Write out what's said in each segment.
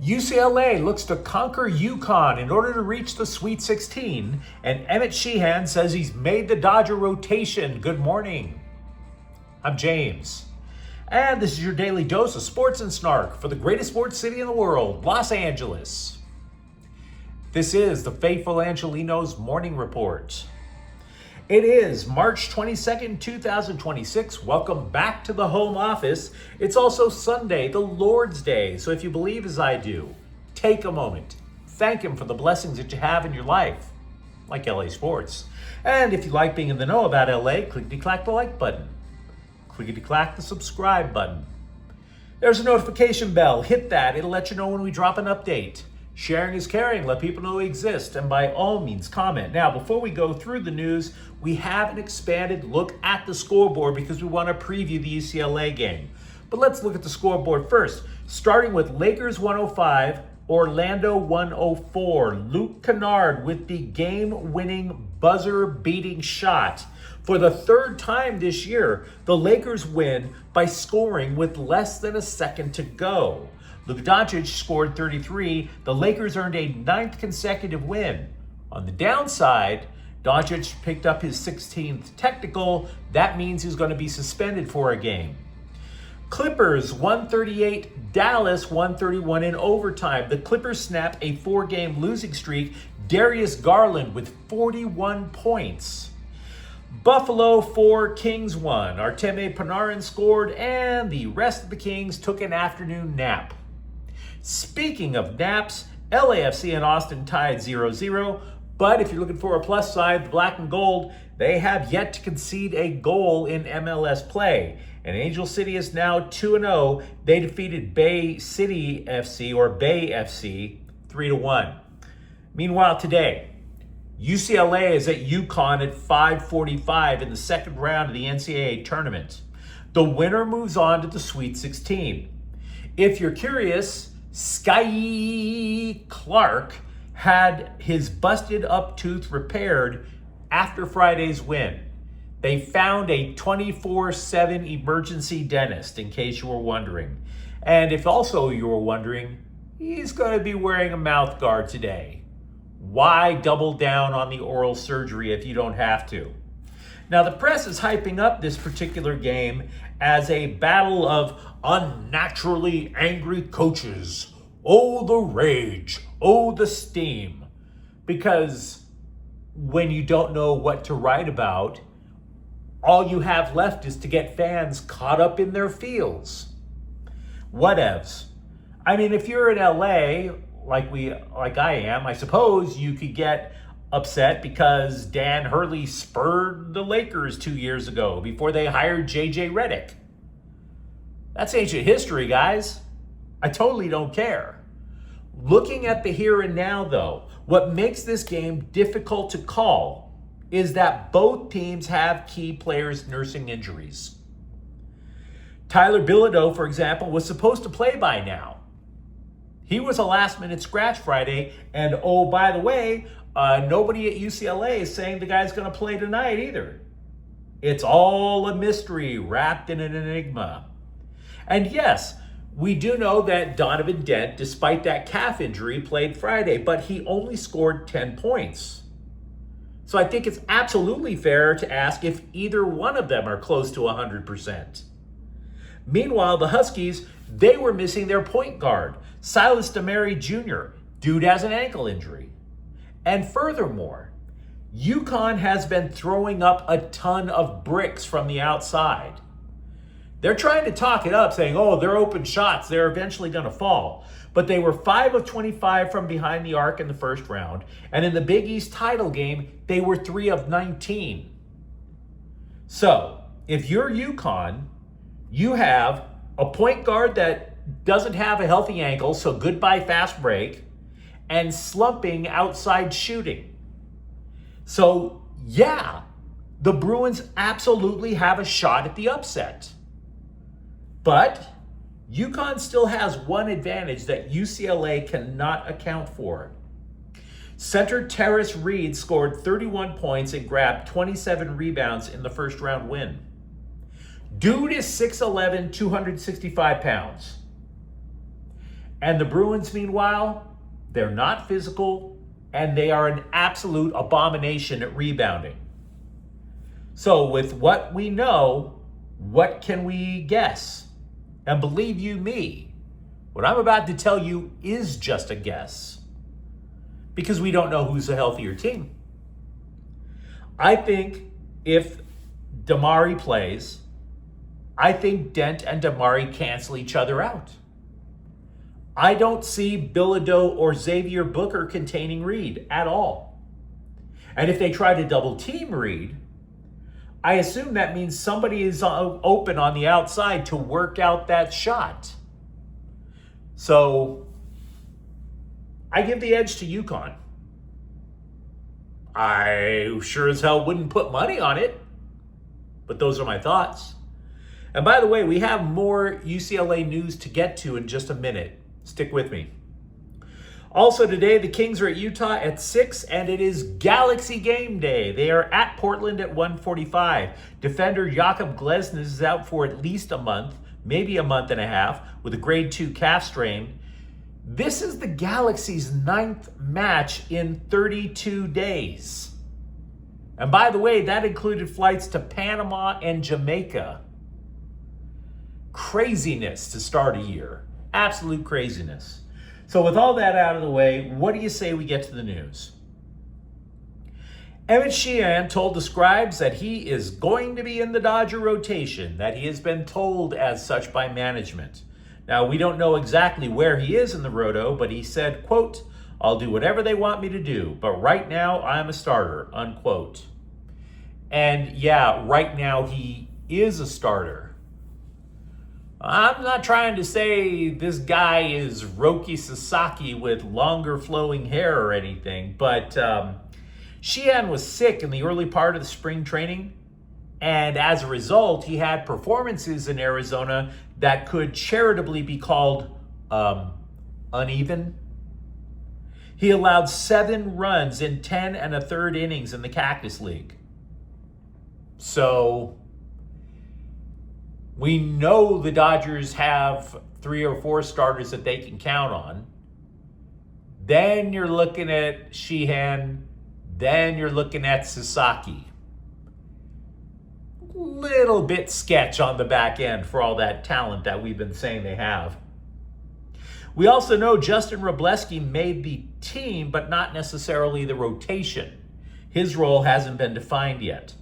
UCLA looks to conquer UConn in order to reach the Sweet 16, and Emmet Sheehan says he's made the Dodger rotation. Good morning. I'm James, and this is your daily dose of sports and snark for the greatest sports city in the world, Los Angeles. This is the faithful Angelenos Morning Report. It is March 22nd, 2026. Welcome back to the home office. It's also Sunday, the Lord's Day. So if you believe as I do, take a moment. Thank Him for the blessings that you have in your life, like LA Sports. And if you like being in the know about LA, clickety-clack the like button. Clickety-clack the subscribe button. There's a notification bell. Hit that. It'll let you know when we drop an update. Sharing is caring. Let people know we exist. And by all means, comment. Now, before we go through the news, we have an expanded look at the scoreboard because we want to preview the UCLA game. But let's look at the scoreboard first. Starting with Lakers 105, Orlando 104. Luke Kennard with the game-winning buzzer-beating shot. For the third time this year, the Lakers win by scoring with less than a second to go. Luka Doncic scored 33. The Lakers earned a 9th consecutive win. On the downside, Doncic picked up his 16th technical. That means he's going to be suspended for a game. Clippers 138, Dallas 131 in overtime. The Clippers snap a 4-game losing streak. Darius Garland with 41 points. Buffalo 4, Kings 1. Artemi Panarin scored, and the rest of the Kings took an afternoon nap. Speaking of naps, LAFC and Austin tied 0-0. But if you're looking for a plus side, the black and gold, they have yet to concede a goal in MLS play. And Angel City is now 2-0. They defeated Bay City FC, or Bay FC, 3-1. Meanwhile, today, UCLA is at UConn at 5:45 in the second round of the NCAA tournament. The winner moves on to the Sweet 16. If you're curious, Sky Clark had his busted up tooth repaired after Friday's win. They found a 24/7 emergency dentist, in case you were wondering. And if also you were wondering, he's going to be wearing a mouth guard today. Why double down on the oral surgery if you don't have to? Now, the press is hyping up this particular game as a battle of unnaturally angry coaches. Oh, the rage. Oh, the steam. Because when you don't know what to write about, all you have left is to get fans caught up in their feels. Whatevs. I mean, if you're in LA, like I am, I suppose you could get upset because Dan Hurley spurred the Lakers 2 years ago before they hired JJ Redick. That's ancient history, guys. I totally don't care. Looking at the here and now, though, what makes this game difficult to call is that both teams have key players nursing injuries. Tyler Bilodeau, for example, was supposed to play by now. He was a last-minute scratch Friday, and oh, by the way, nobody at UCLA is saying the guy's going to play tonight either. It's all a mystery wrapped in an enigma. And yes, we do know that Donovan Dent, despite that calf injury, played Friday, but he only scored 10 points. So I think it's absolutely fair to ask if either one of them are close to 100%. Meanwhile, the Huskies, they were missing their point guard, Silas DeMary Jr. Dude has an ankle injury. And furthermore, UConn has been throwing up a ton of bricks from the outside. They're trying to talk it up, saying, oh, they're open shots. They're eventually going to fall. But they were 5 of 25 from behind the arc in the first round. And in the Big East title game, they were 3 of 19. So, if you're UConn, you have a point guard that doesn't have a healthy ankle, so goodbye fast break, and slumping outside shooting. So, yeah, the Bruins absolutely have a shot at the upset. But UConn still has one advantage that UCLA cannot account for. Center Terrace Reed scored 31 points and grabbed 27 rebounds in the first round win. Dude is 6'11", 265 pounds. And the Bruins, meanwhile, they're not physical, and they are an absolute abomination at rebounding. So with what we know, what can we guess? And believe you me, what I'm about to tell you is just a guess, because we don't know who's a healthier team. I think if Damari plays, I think Dent and Damari cancel each other out. I don't see Bilodeau or Xavier Booker containing Reed at all. And if they try to double team Reed, I assume that means somebody is open on the outside to work out that shot. So I give the edge to UConn. I sure as hell wouldn't put money on it, but those are my thoughts. And by the way, we have more UCLA news to get to in just a minute. Stick with me. Also today, the Kings are at Utah at 6, and it is Galaxy game day. They are at Portland at 1:45. Defender Jakob Glesnes is out for at least a month, maybe a month and a half, with a grade 2 calf strain. This is the Galaxy's 9th match in 32 days. And by the way, that included flights to Panama and Jamaica. Craziness to start a year. Absolute craziness. So with all that out of the way, what do you say we get to the news? Emmet Sheehan told the scribes that he is going to be in the Dodger rotation, that he has been told as such by management. Now, we don't know exactly where he is in the roto, but he said, quote, "I'll do whatever they want me to do, but right now I'm a starter," unquote. And yeah, right now he is a starter. I'm not trying to say this guy is Roki Sasaki with longer flowing hair or anything, but Sheehan was sick in the early part of the spring training, and as a result, he had performances in Arizona that could charitably be called uneven. He allowed 7 runs in 10 1/3 innings in the Cactus League. So we know the Dodgers have 3 or 4 starters that they can count on. Then you're looking at Sheehan. Then you're looking at Sasaki. Little bit sketch on the back end for all that talent that we've been saying they have. We also know Justin Wroblewski made the team, but not necessarily the rotation. His role hasn't been defined yet.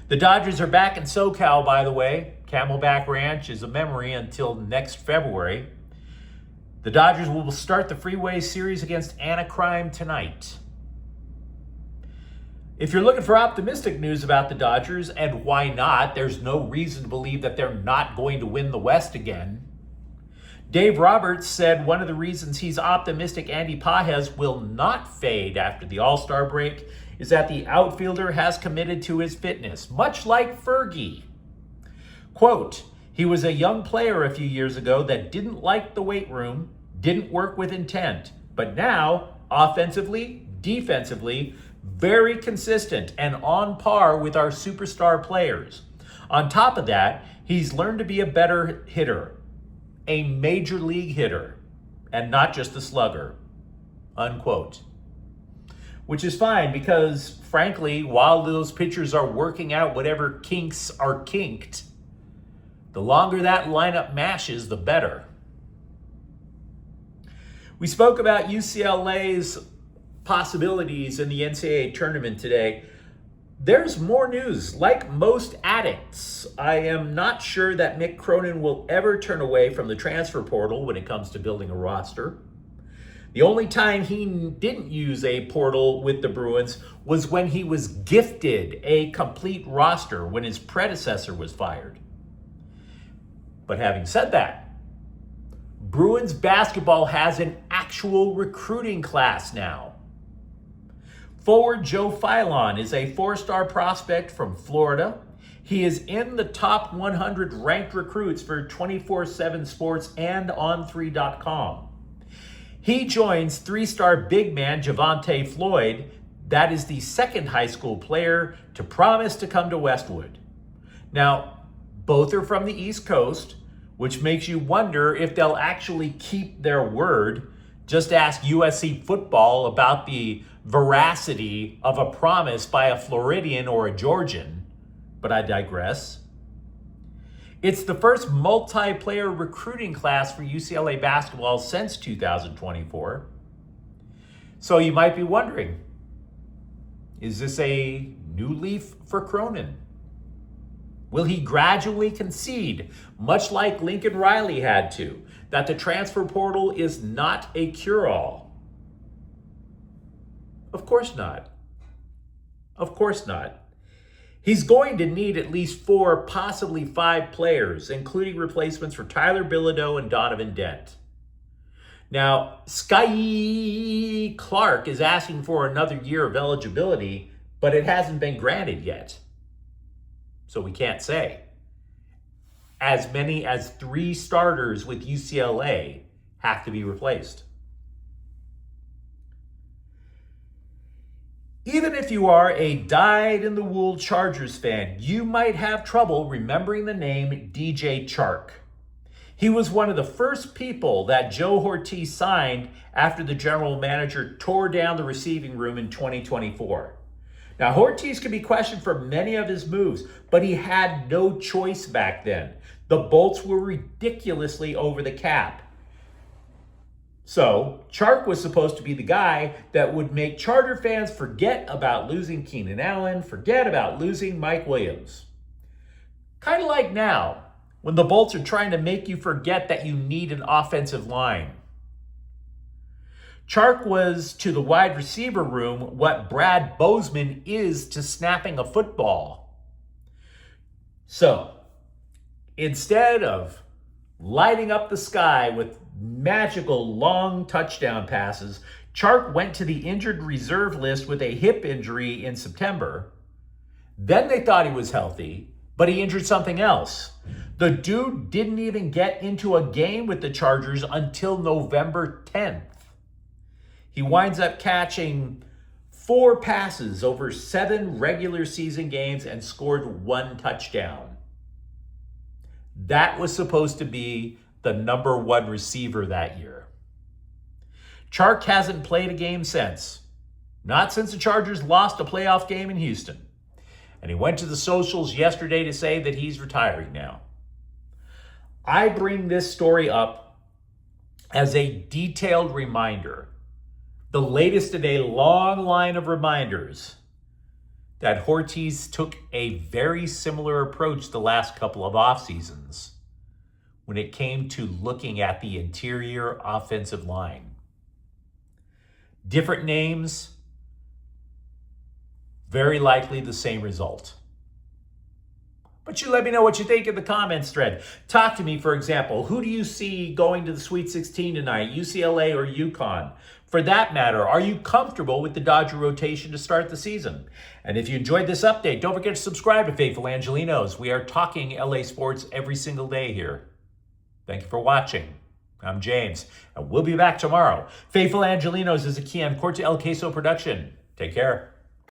The Dodgers are back in SoCal, by the way. Camelback Ranch is a memory until next February. The Dodgers will start the Freeway Series against Anacrime tonight. If you're looking for optimistic news about the Dodgers, and why not, there's no reason to believe that they're not going to win the West again. Dave Roberts said one of the reasons he's optimistic Andy Pages will not fade after the All-Star break is that the outfielder has committed to his fitness, much like Fergie. Quote, "He was a young player a few years ago that didn't like the weight room, didn't work with intent, but now, offensively, defensively, very consistent and on par with our superstar players. On top of that, he's learned to be a better hitter, a major league hitter, and not just a slugger," unquote. Which is fine because, frankly, while those pitchers are working out whatever kinks are kinked, the longer that lineup mashes, the better. We spoke about UCLA's possibilities in the NCAA tournament today. There's more news. Like most addicts, I am not sure that Mick Cronin will ever turn away from the transfer portal when it comes to building a roster. The only time he didn't use a portal with the Bruins was when he was gifted a complete roster when his predecessor was fired. But having said that, Bruins basketball has an actual recruiting class now. Forward Joe Philon is a 4-star prospect from Florida. He is in the top 100 ranked recruits for 24/7 Sports and On3.com. He joins 3-star big man Javante Floyd. That is the second high school player to promise to come to Westwood. Now, both are from the East Coast, which makes you wonder if they'll actually keep their word. Just ask USC football about the veracity of a promise by a Floridian or a Georgian, but I digress. It's the first multiplayer recruiting class for UCLA basketball since 2024. So you might be wondering, is this a new leaf for Cronin? Will he gradually concede, much like Lincoln Riley had to, that the transfer portal is not a cure-all? Of course not. Of course not. He's going to need at least 4, possibly 5 players, including replacements for Tyler Bilodeau and Donovan Dent. Now, Sky Clark is asking for another year of eligibility, but it hasn't been granted yet. So we can't say. As many as 3 starters with UCLA have to be replaced. Even if you are a dyed-in-the-wool Chargers fan, you might have trouble remembering the name DJ Chark. He was one of the first people that Joe Hortiz signed after the general manager tore down the receiving room in 2024. Now, Hortiz could be questioned for many of his moves, but he had no choice back then. The Bolts were ridiculously over the cap. So, Chark was supposed to be the guy that would make Charger fans forget about losing Keenan Allen, forget about losing Mike Williams. Kind of like now, when the Bolts are trying to make you forget that you need an offensive line. Chark was to the wide receiver room what Brad Bozeman is to snapping a football. So, instead of lighting up the sky with magical long touchdown passes, Chark went to the injured reserve list with a hip injury in September. Then they thought he was healthy, but he injured something else. The dude didn't even get into a game with the Chargers until November 10th. He winds up catching 4 passes over 7 regular season games and scored 1 touchdown. That was supposed to be the number 1 receiver that year. Chark hasn't played a game since. Not since the Chargers lost a playoff game in Houston. And he went to the socials yesterday to say that he's retiring now. I bring this story up as a detailed reminder, the latest in a long line of reminders, that Hortiz took a very similar approach the last couple of off seasons when it came to looking at the interior offensive line. Different names, very likely the same result. But you let me know what you think in the comments thread. Talk to me, for example, who do you see going to the Sweet 16 tonight, UCLA or UConn? For that matter, are you comfortable with the Dodger rotation to start the season? And if you enjoyed this update, don't forget to subscribe to Faithful Angelenos. We are talking LA sports every single day here. Thank you for watching. I'm James, and we'll be back tomorrow. Faithful Angelenos is a Kian Corte El Queso production. Take care.